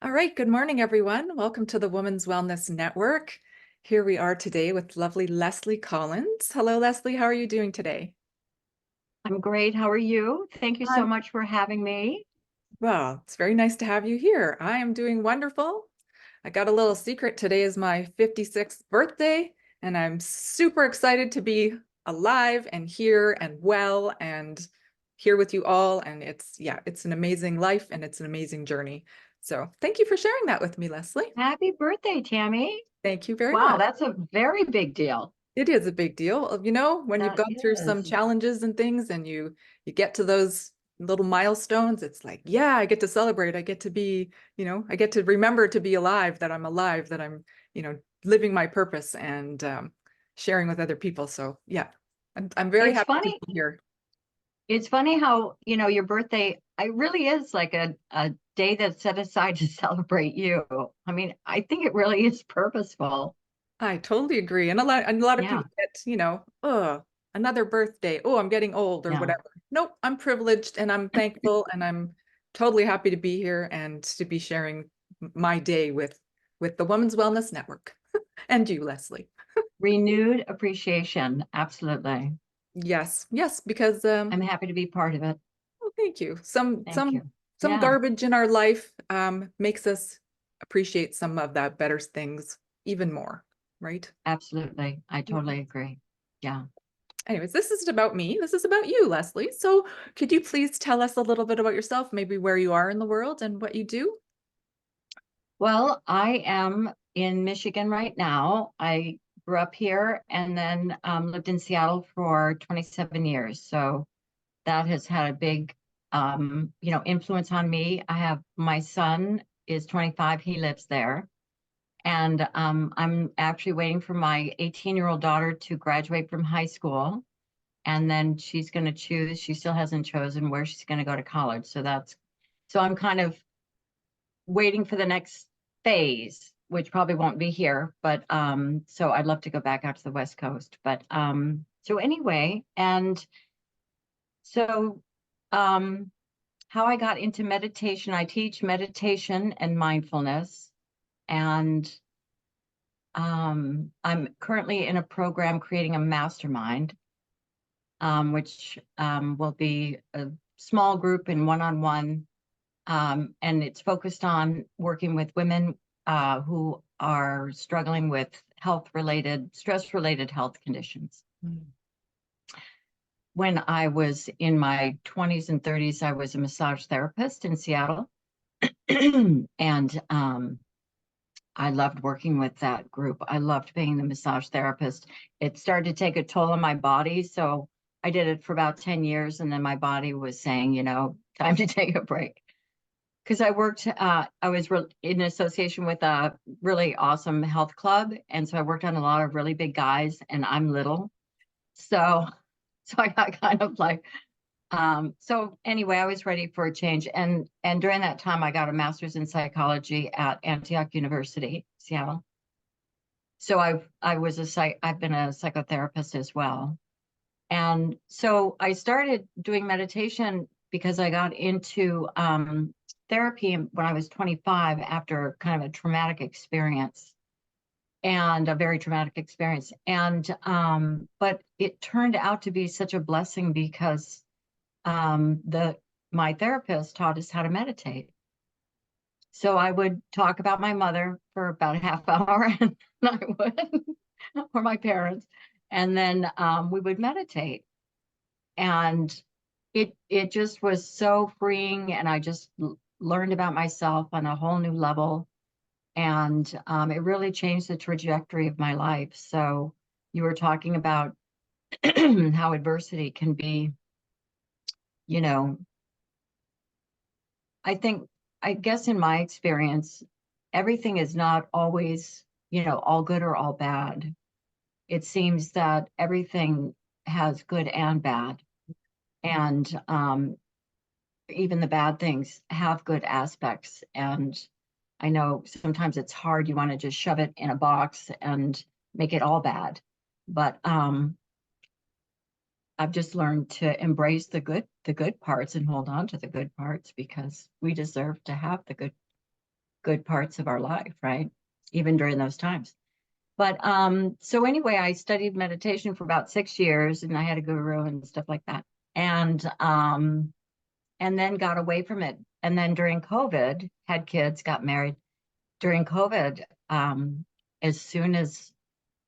All right, good morning, everyone. Welcome to the Women's Wellness Network. Here we are today with lovely Leslie Collins. Hello, Leslie. How are you doing today? I'm great. How are you? Thank you so Um, much for having me. well, it's very nice to have you here. I am doing wonderful. I got a little secret. Today is my 56th birthday, and I'm super excited to be alive and here and well and here with you all. And it's an amazing life and it's an amazing journey. So thank you for sharing that with me, Leslie. Happy birthday, Tammy. Thank you very Wow, much. that's a very big deal. It is a big deal. When you've That gone through some is. challenges and things and you get to those little milestones, it's like, yeah, I get to celebrate. I get to be, I get to remember to be alive, that I'm alive, that I'm, living my purpose and sharing with other people. So yeah, I'm very It's happy to funny. be here. It's funny how, your birthday, it really is like a day that's set aside to celebrate you. I mean, I think it really is purposeful. I totally agree. And a lot of Yeah, people get, oh, another birthday. Oh, I'm getting old or yeah. whatever. Nope, I'm privileged and I'm thankful and I'm totally happy to be here and to be sharing my day with the Women's Wellness Network and you, Leslie. Renewed appreciation. Absolutely. Yes, yes, because I'm happy to be part of it. well, thank you. Some Thank some you. some Yeah, garbage in our life makes us appreciate some of that better things even more, right? absolutely. I totally agree. Yeah. Anyways, this isn't about me. This is about you, Leslie. So could you please tell us a little bit about yourself, maybe where you are in the world and what you do? Well, I am in Michigan right now. I grew up here and then lived in Seattle for 27 years. So that has had a big, influence on me. I have my son is 25. He lives there. And I'm actually waiting for my 18-year-old daughter to graduate from high school. And then she's going to choose, she still hasn't chosen where she's going to go to college. So I'm kind of waiting for the next phase, which probably won't be here, but so I'd love to go back out to the West Coast. But so anyway, and so um how I got into meditation, I teach meditation and mindfulness, and I'm currently in a program creating a mastermind, which will be a small group and one-on-one. And it's focused on working with women who are struggling with stress-related health conditions. Mm. When I was in my 20s and 30s, I was a massage therapist in Seattle. And I loved working with that group. I loved being the massage therapist. It started to take a toll on my body. So I did it for about 10 years. And then my body was saying, time to take a break. Because I was in association with a really awesome health club. And so I worked on a lot of really big guys, and I'm little. So, so I got kind of like, so anyway, I was ready for a change. And during that time, I got a master's in psychology at Antioch University, Seattle. So I've been a psychotherapist as well. And so I started doing meditation because I got into therapy when I was 25 after kind of a traumatic experience and a very traumatic experience. And but it turned out to be such a blessing because the my therapist taught us how to meditate. So I would talk about my mother for about a half hour, and I would, or my parents, and then we would meditate. And it just was so freeing, and I just learned about myself on a whole new level, and it really changed the trajectory of my life. So you were talking about how adversity can be, you know, I think, I guess in my experience, everything is not always, all good or all bad. It seems that everything has good and bad. And even the bad things have good aspects. And I know sometimes it's hard. You want to just shove it in a box and make it all bad. But I've just learned to embrace the good parts and hold on to the good parts because we deserve to have the good. good parts of our life, right? Even during those times. But so anyway, I studied meditation for about 6 years, and I had a guru and stuff like that. And then got away from it. And then during COVID, had kids, got married. During COVID, as soon as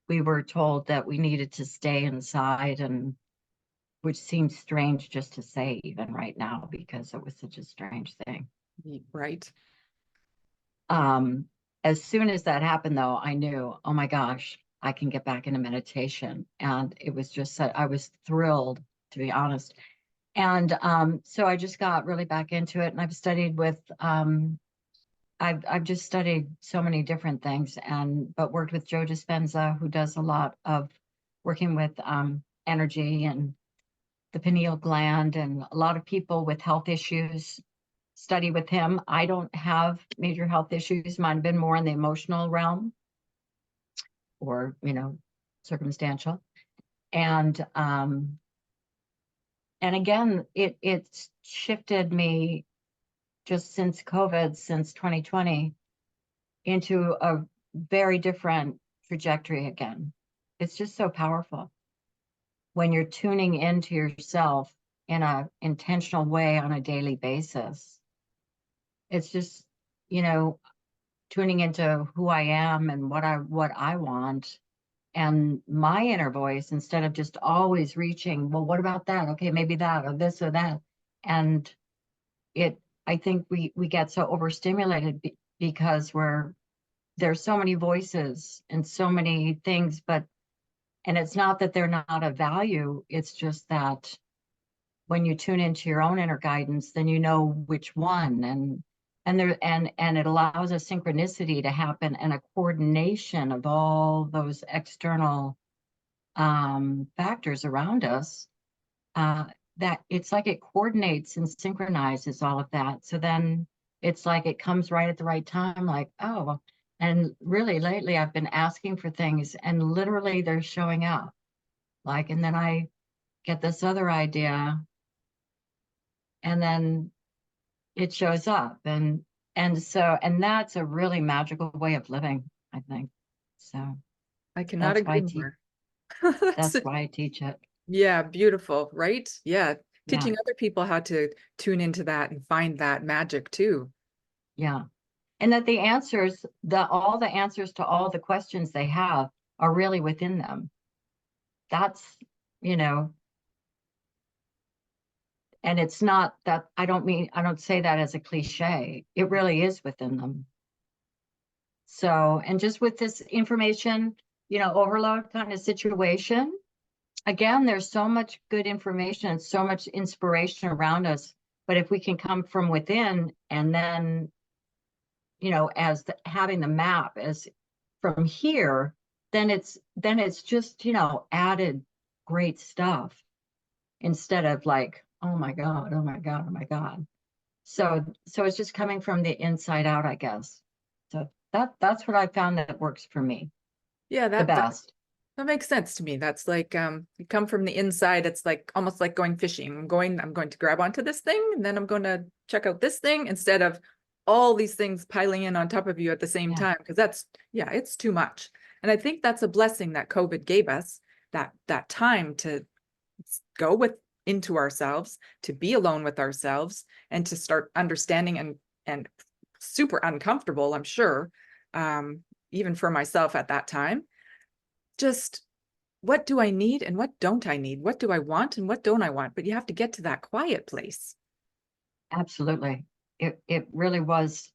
we were told that we needed to stay inside, and which seems strange just to say even right now because it was such a strange thing. Right. As soon as that happened, though, I knew, oh my gosh, I can get back into meditation. And it was just that I was thrilled, to be honest. And so I just got really back into it, and I've studied with I've just studied so many different things, but worked with Joe Dispenza, who does a lot of working with energy and the pineal gland, and a lot of people with health issues study with him. I don't have major health issues. Mine have been more in the emotional realm, or circumstantial. And again, it's shifted me just since COVID, since 2020, into a very different trajectory again. It's just so powerful when you're tuning into yourself in an intentional way on a daily basis. It's just, tuning into who I am and what I want, and my inner voice, instead of just always reaching, well, what about that? Okay, maybe that, or this or that. And I think we get so overstimulated because there's so many voices and so many things, and it's not that they're not of value. It's just that when you tune into your own inner guidance, then you know which one, and it allows a synchronicity to happen, and a coordination of all those external factors around us, that it's like it coordinates and synchronizes all of that. So then it's like it comes right at the right time, like, oh. And really lately I've been asking for things, and literally they're showing up. Like, and then I get this other idea, and then it shows up. And that's a really magical way of living, I think. So I cannot that's why agree more. That's, that's why I teach it. yeah, beautiful, right? Yeah. Yeah. Teaching other people how to tune into that and find that magic too. Yeah. And that all the answers to all the questions they have are really within them. That's, and it's not that, I don't say that as a cliche. It really is within them. So, and just with this information, overload kind of situation, again, there's so much good information, so much inspiration around us. But if we can come from within, and then, as having the map as from here, then it's just, added great stuff, instead of like, oh my God, oh my God, oh my God. So it's just coming from the inside out, I guess. So that's what I found that works for me Yeah, the best. that makes sense to me. That's like you come from the inside. It's like almost like going fishing. I'm going to grab onto this thing, and then I'm going to check out this thing, instead of all these things piling in on top of you at the same time, because it's too much. And I think that's a blessing that COVID gave us, that time to go into ourselves, to be alone with ourselves, and to start understanding, and super uncomfortable, I'm sure, even for myself at that time. Just, what do I need and what don't I need? What do I want and what don't I want? But you have to get to that quiet place. Absolutely. It really was,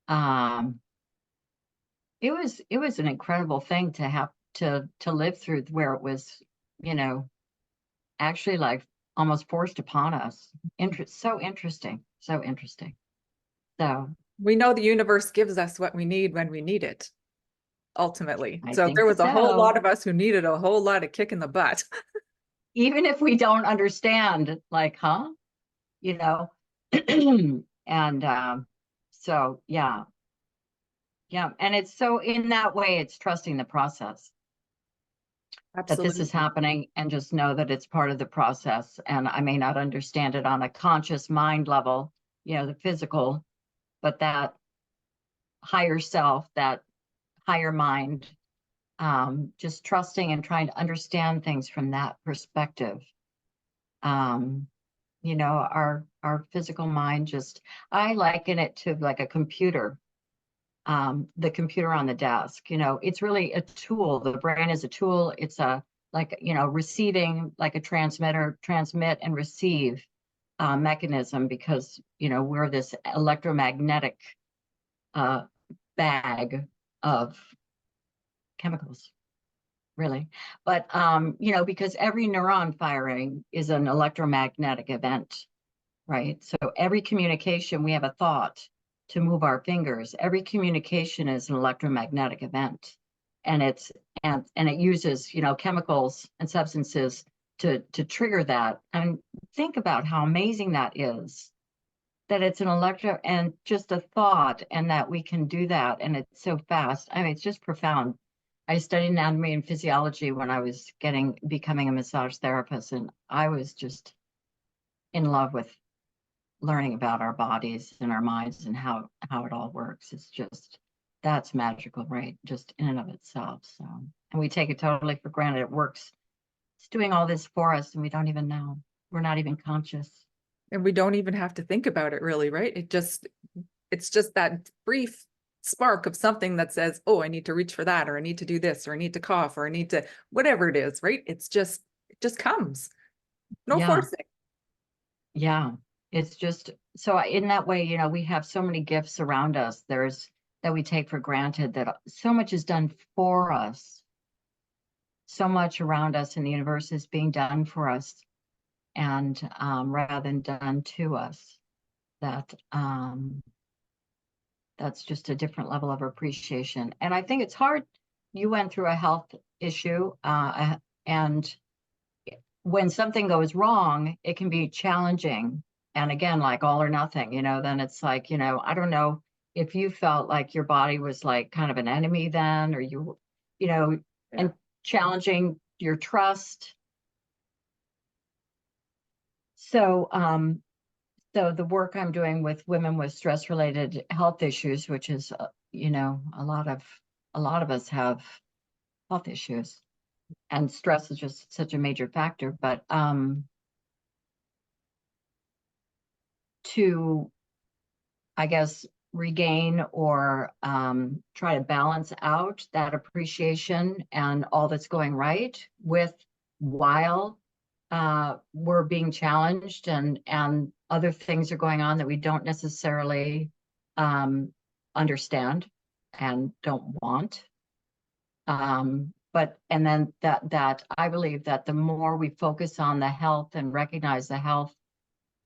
um it was an incredible thing to have to live through, where it was, actually like almost forced upon us. So interesting. So interesting. So We know the universe gives us what we need when we need it, ultimately. I So think there was a whole so. lot of us who needed a whole lot of kick in the butt. Even if we don't understand, like, huh? You know? And so yeah. Yeah. And it's so, in that way, it's trusting the process, that this is Absolutely. happening, and just know that it's part of the process. And I may not understand it on a conscious mind level, the physical, but that higher self, that higher mind, just trusting and trying to understand things from that perspective. You know, our physical mind, just, I liken it to like a computer, the computer on the desk. You know, it's really a tool. The brain is a tool. It's a, like, you know, receiving, like a transmitter, transmit and receive mechanism, because, you know, we're this electromagnetic bag of chemicals, really. But you know, because every neuron firing is an electromagnetic event, right? So every communication, we have a thought to move our fingers. Every communication is an electromagnetic event. And it's, and it uses, you know, chemicals and substances to trigger that. And think about how amazing that is, that it's an electro and just a thought, and that we can do that, and it's so fast. I mean, it's just profound. I studied anatomy and physiology when I was becoming a massage therapist, and I was just in love with learning about our bodies and our minds and how it all works. It's just, that's magical, right? Just in and of itself. So, and we take it totally for granted. It works. It's doing all this for us, and we don't even know. We're not even conscious. And we don't even have to think about it really, right? It's just that brief spark of something that says, oh, I need to reach for that, or I need to do this, or I need to cough, or I need to, whatever it is, right? It just comes. No Yeah. forcing. Yeah, it's just, so in that way, you know, we have so many gifts around us. There's, that we take for granted, that so much is done for us. So much around us in the universe is being done for us, and rather than done to us. That that's just a different level of appreciation. And I think it's hard. You went through a health issue, and when something goes wrong, it can be challenging. And again, like all or nothing, you know, then it's like, you know, I don't know if you felt like your body was like kind of an enemy then, or you know, and challenging your trust. So, so the work I'm doing with women with stress-related health issues, which is, you know, a lot of us have health issues, and stress is just such a major factor. But to, I guess, regain or try to balance out that appreciation and all that's going right with, while we're being challenged, and other things are going on that we don't necessarily understand and don't want. But, and then that I believe that the more we focus on the health and recognize the health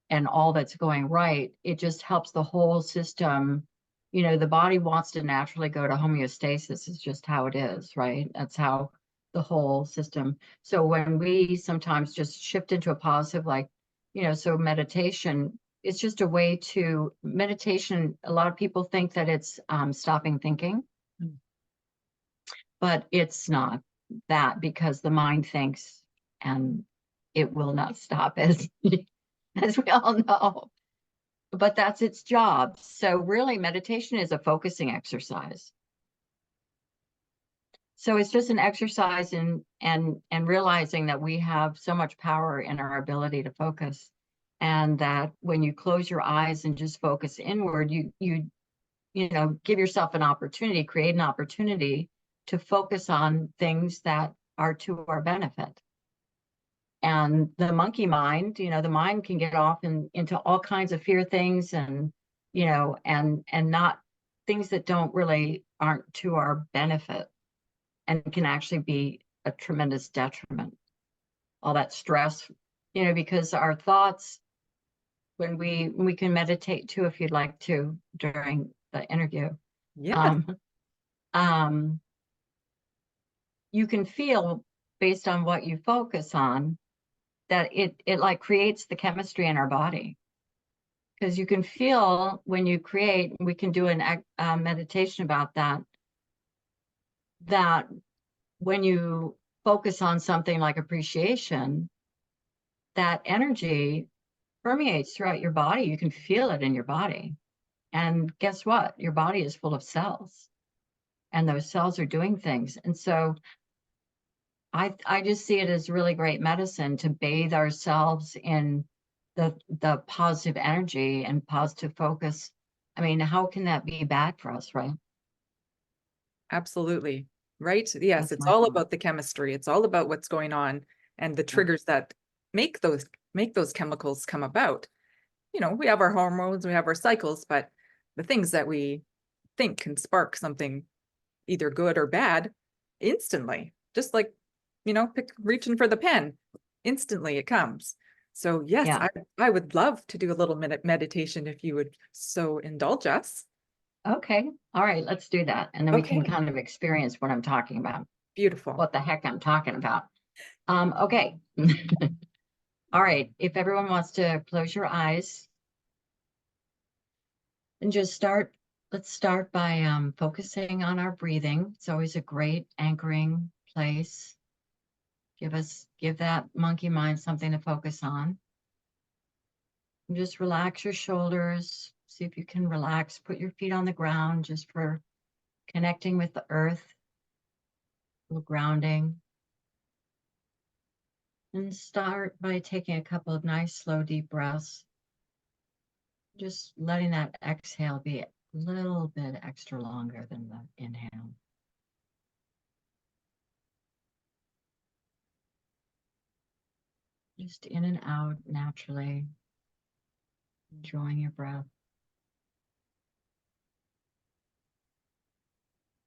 and all that's going right, it just helps the whole system. You know, the body wants to naturally go to homeostasis. It's just how it is, right? That's how the whole system. So when we sometimes just shift into a positive, like, you know, so meditation, it's just a way to, meditation, a lot of people think that it's stopping thinking, but it's not that, because the mind thinks, and it will not stop, as as we all know, but that's its job. So really, meditation is a focusing exercise. So it's just an exercise in and realizing that we have so much power in our ability to focus, and that when you close your eyes and just focus inward, you know, give yourself an opportunity, create an opportunity to focus on things that are to our benefit. And the monkey mind, you know, the mind can get off into all kinds of fear things, and, you know, and not things that don't really, aren't to our benefit, and can actually be a tremendous detriment. All that stress, you know, because our thoughts, when we can meditate too, if you'd like to, during the interview. Yeah. You can feel, based on what you focus on, that it like creates the chemistry in our body, because you can feel when you create. We can do an meditation about that, that when you focus on something like appreciation, that energy permeates throughout your body. You can feel it in your body. And guess what? Your body is full of cells, and those cells are doing things. And so I just see it as really great medicine to bathe ourselves in the positive energy and positive focus. I mean, how can that be bad for us, right? Absolutely. Right? Yes, That's it's my all thought. about the chemistry. It's all about what's going on and the Yeah. triggers that make those chemicals come about. You know, we have our hormones, we have our cycles, but the things that we think can spark something either good or bad instantly, just like, you know, reaching for the pen, instantly it comes. So yes, Yeah. I would love to do a little minute meditation if you would so indulge us. Okay. All right. Let's do that. And then we can Okay, kind of experience what I'm talking about, beautiful. what the heck I'm talking about. Okay. All right. If everyone wants to close your eyes and just start, let's start by focusing on our breathing. It's always a great anchoring place. Give that monkey mind something to focus on. And just relax your shoulders. See if you can relax. Put your feet on the ground just for connecting with the earth, a little grounding. And start by taking a couple of nice, slow, deep breaths. Just letting that exhale be a little bit extra longer than the inhale. Just in and out naturally, enjoying your breath.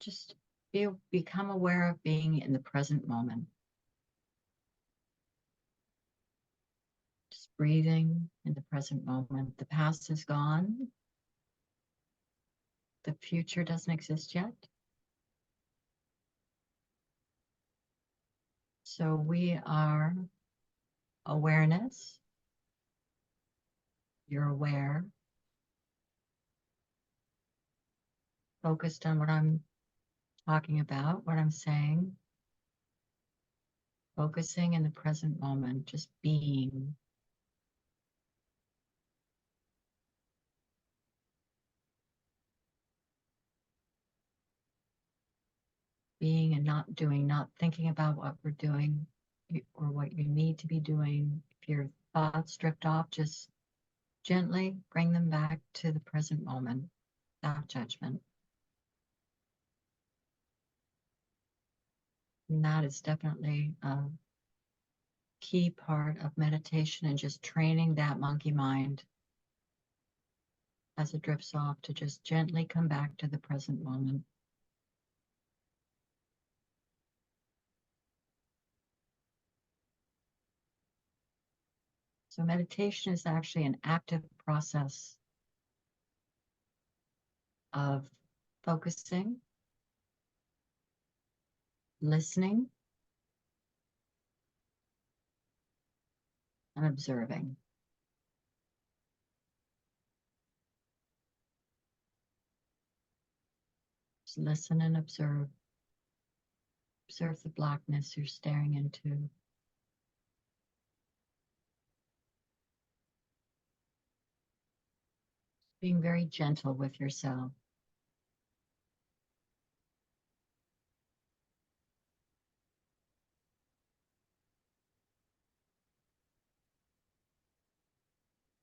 Just become aware of being in the present moment. Just breathing in the present moment. The past is gone. The future doesn't exist yet. So we are awareness. You're aware, focused on what I'm talking about, what I'm saying, focusing in the present moment, just being. Being and not doing, not thinking about what we're doing or what you need to be doing. If your thoughts drift off, just gently bring them back to the present moment without judgment. And that is definitely a key part of meditation and just training that monkey mind as it drifts off to just gently come back to the present moment. So meditation is actually an active process of focusing, listening, and observing. Just listen and observe. Observe the blackness you're staring into. Being very gentle with yourself.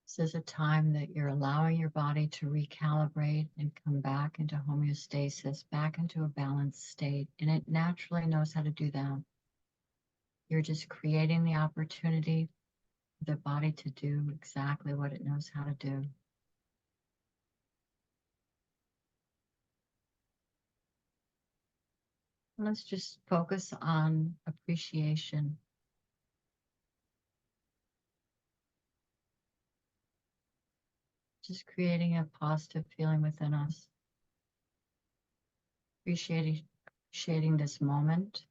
This is a time that you're allowing your body to recalibrate and come back into homeostasis, back into a balanced state. And it naturally knows how to do that. You're just creating the opportunity for the body to do exactly what it knows how to do. Let's just focus on appreciation. Just creating a positive feeling within us. Appreciating this moment.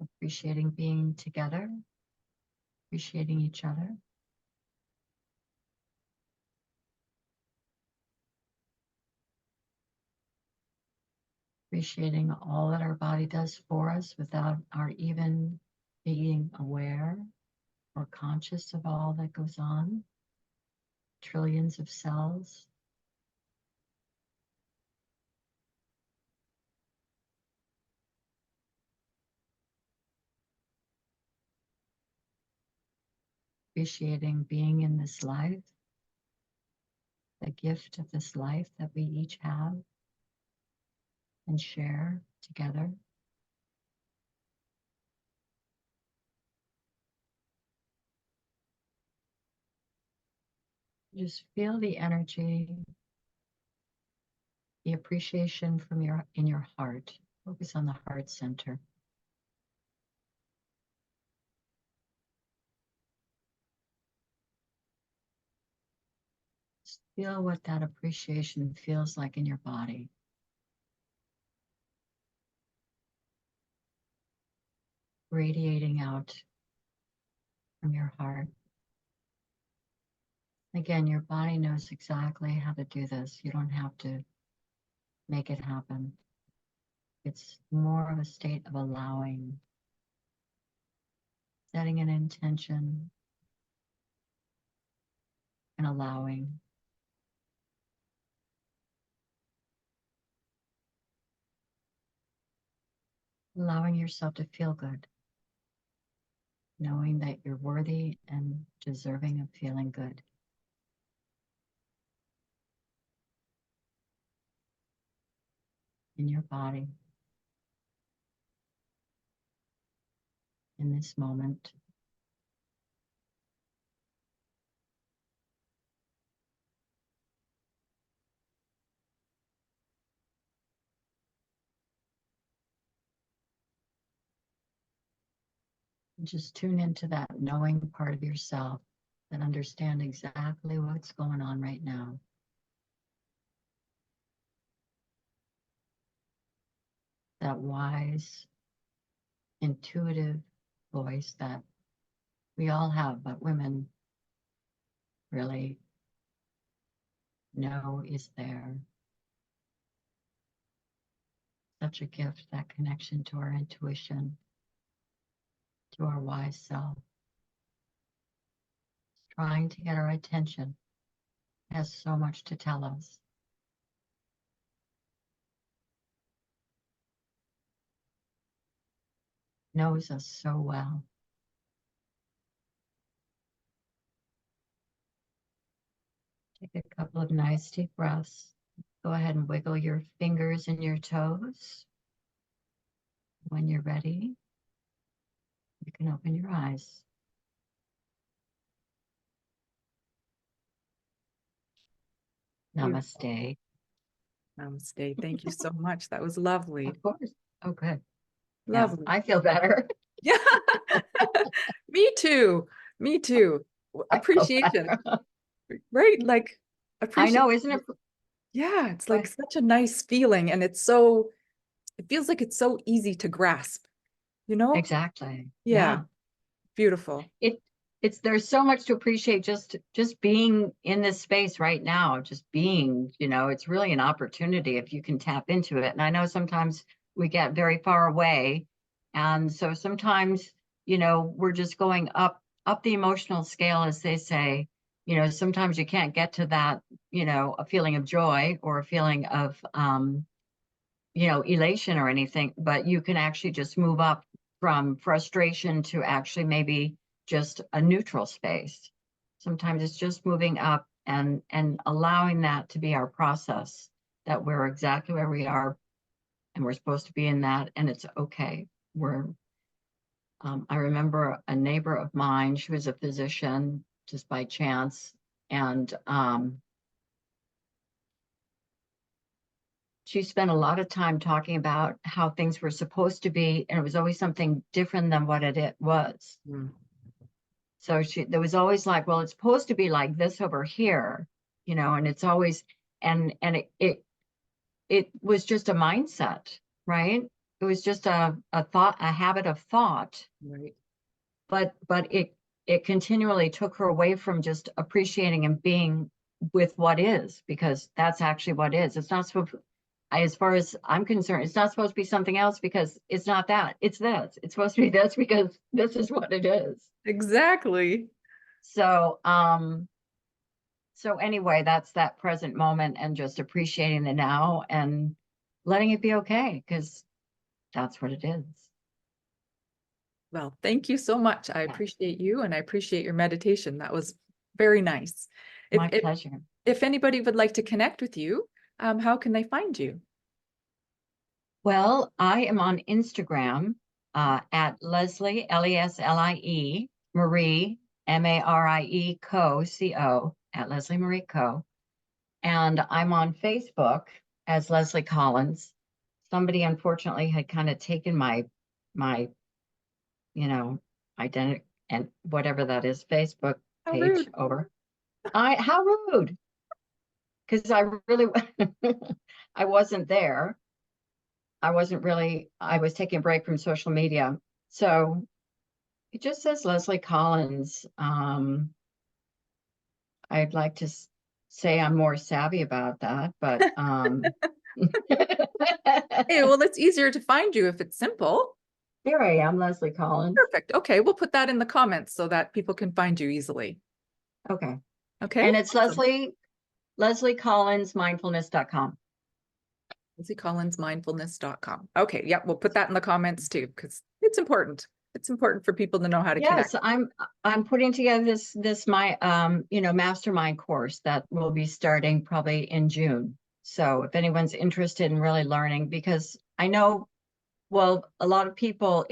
Appreciating being together. Appreciating each other. Appreciating all that our body does for us without our even being aware. or conscious of all that goes on. Trillions of cells. Appreciating being in this life, the gift of this life that we each have and share together. Just feel the energy, the appreciation from in your heart. Focus on the heart center. Just feel what that appreciation feels like in your body. Radiating out from your heart. Again, your body knows exactly how to do this. You don't have to make it happen. It's more of a state of allowing, setting an intention and allowing. Allowing yourself to feel good, knowing that you're worthy and deserving of feeling good. In your body, in this moment. And just tune into that knowing part of yourself that understand exactly what's going on right now. That wise, intuitive voice that we all have, but women really know is there. Such a gift, that connection to our intuition, to our wise self. Trying to get our attention, has so much to tell us. Knows us so well. Take a couple of nice deep breaths. Go ahead and wiggle your fingers and your toes. When you're ready, you can open your eyes. Namaste. Namaste. Thank you so much. That was lovely. Of course. Oh, good. Lovely. Yeah, I feel better. Yeah. Me too. Me too. I feel Appreciation, better. right? Like I appreciation. know, isn't it? Yeah, it's like such a nice feeling, and it feels like it's so easy to grasp, you know? Exactly. Yeah. Beautiful. There's so much to appreciate just being in this space right now, just being, it's really an opportunity if you can tap into it. And I know sometimes we get very far away. And so sometimes, we're just going up the emotional scale, as they say. Sometimes you can't get to that, a feeling of joy or a feeling of elation or anything, but you can actually just move up from frustration to actually maybe just a neutral space. Sometimes it's just moving up and allowing that to be our process, that we're exactly where we are and we're supposed to be in that, and it's okay. I remember a neighbor of mine, she was a physician just by chance, and she spent a lot of time talking about how things were supposed to be, and it was always something different than what it was. Mm. So there was always like, well, it's supposed to be like this over here, and it's always, and it was just a mindset, right? It was just a thought, a habit of thought. Right. But it continually took her away from just appreciating and being with what is, because that's actually what is. It's not supposed, as far as I'm concerned, it's not supposed to be something else because it's not that. It's this. It's supposed to be this because this is what it is. Exactly. So, so anyway, that's that present moment and just appreciating the now and letting it be okay because that's what it is. Well, thank you so much. I Yeah. appreciate you and I appreciate your meditation. That was very nice. My pleasure. If anybody would like to connect with you, how can they find you? Well, I am on Instagram at Leslie, Leslie, Marie, Marie Co, at Leslie Marie Co. And I'm on Facebook as Leslie Collins. Somebody unfortunately had kind of taken my, identity and whatever that is, Facebook How page rude. over. How rude. Because I really, I wasn't there. I was taking a break from social media. So it just says Leslie Collins. I'd like to say I'm more savvy about that, but Hey, well, it's easier to find you if it's simple. here I am, Leslie Collins. Perfect. Okay, we'll put that in the comments so that people can find you easily. Okay. Okay. And it's Awesome. Leslie Collins mindfulness.com. LeslieCollinsMindfulness.com. Okay, yep, we'll put that in the comments too, because it's important. It's important for people to know how to connect. Yes, I'm putting together this my mastermind course that will be starting probably in June. So if anyone's interested in really learning, because I know, well, a lot of people,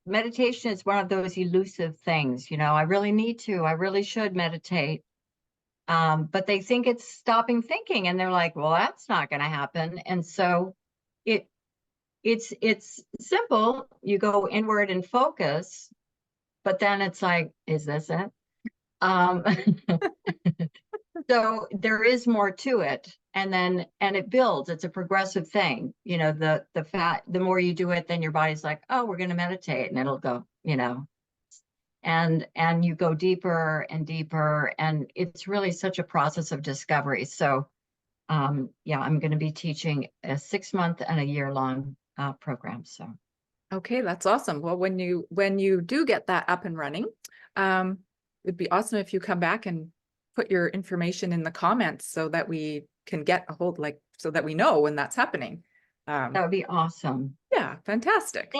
meditation is one of those elusive things, I really should meditate. But they think it's stopping thinking and they're like, well, that's not going to happen. And so it's simple. You go inward and focus, but then it's like, is this it? Um, so there is more to it. And it builds, it's a progressive thing. The more you do it, then your body's like, oh, we're going to meditate, and it'll go, and you go deeper and deeper. And it's really such a process of discovery. So yeah, I'm going to be teaching a 6-month and a year-long program. So Okay, that's awesome. Well, when you do get that up and running, it'd be awesome if you come back and put your information in the comments so that we can get a hold, so that we know when that's happening. that would be awesome. Yeah, fantastic.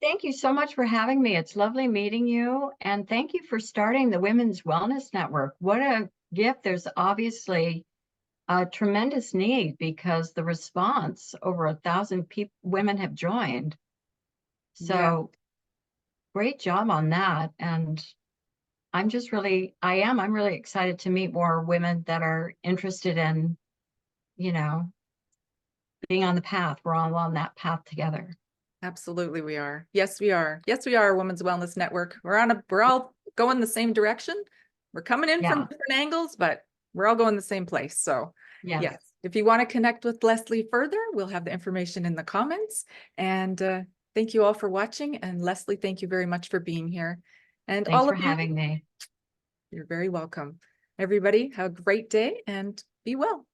Thank you so much for having me. It's lovely meeting you. And thank you for starting the Women's Wellness Network. What a gift. There's obviously a tremendous need because the response, over 1,000 women have joined. So great job on that. And I'm really excited to meet more women that are interested in, being on the path. We're all on that path together. Absolutely, we are. Yes, we are. Yes, we are a Women's Wellness Network. We're all going the same direction. We're coming in from different angles, but we're all going the same place. So yes, if you want to connect with Leslie further, we'll have the information in the comments. And thank you all for watching. And Leslie, thank you very much for being here. And Thanks all for of you, having me. you're very welcome. Everybody, have a great day and be well.